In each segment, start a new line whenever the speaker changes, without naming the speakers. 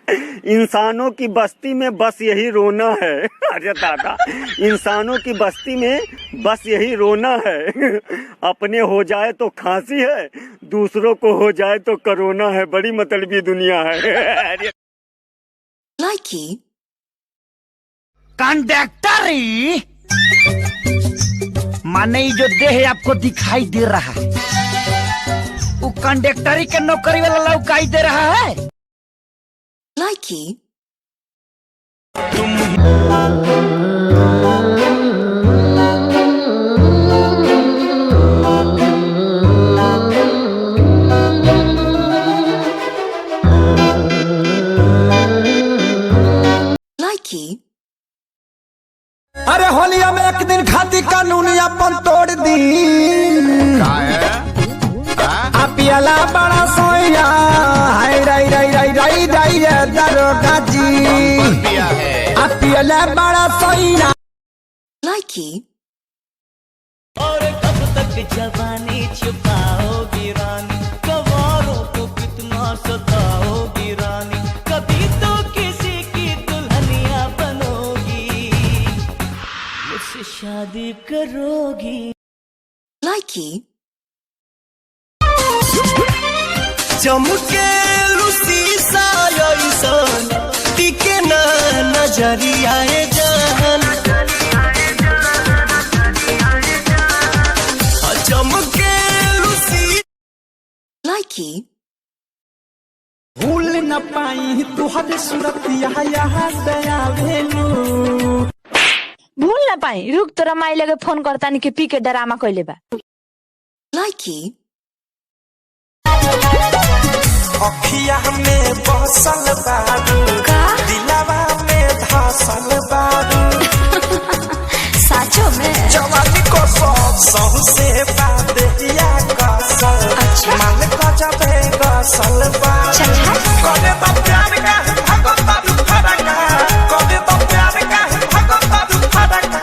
इंसानों की बस्ती में बस यही रोना है। अरे दादा, इंसानों की बस्ती में बस यही रोना है। अपने हो जाए तो खांसी है, दूसरों को हो जाए तो कोरोना है। बड़ी मतलबी दुनिया है।
लाइकी
कंडक्टरी माने जो देह आपको दिखाई दे रहा है वो कंडक्टरी के नौकरी वाला लौकाई दे रहा है।
लाइकी लाइकी
अरे होलिया में एक दिन खाती कानूनी अपन तोड़ दी। पियला बड़ा सोया हाय राई राई राई राई राई दरोगा जी। पियला बड़ा सोया
लाइकी
और कब तक जवानी छुपाओगी रानी, कवारों को कितना सताओगी रानी, कभी तो किसी की दुल्हनिया बनोगी, मुझसे शादी करोगी।
लाइकी
चमके शीशा ऐसन टिके ना नजरिया जान, चमके
लाइकी
भूल न पाई तुहर सूरत यहाँ दया भेलू।
भूल न पाई रुक तोरा माई लगे फोन करता नहीं के पी के डरामा कैले बा।
लाइकी
अखिया में बसल बारू दिलवा में धसल बारू।
साचो में
जवानी को सहु से बात या कसल।
अच्छा।
मन को जबे गसल बारू।
चल हट।
कबे तो प्यार का भगत तू फरका, कबे तो प्यार का भगत तू फरका।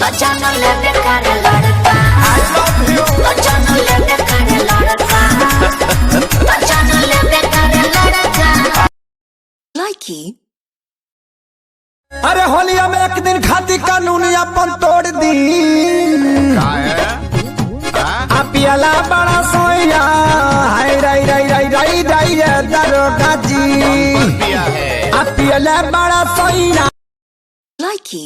बचाना लेने का लड़का
I love you।
बचाना लेने का लड़का बचाना लेने का लड़का। लाइकी
अरे होलिया में एक दिन खाती कानूनी अपन तोड़ दी। पियला बड़ा सोया हाय राई राई राई राई राई दरोगा जी। पियला बड़ा सोया
लाइकी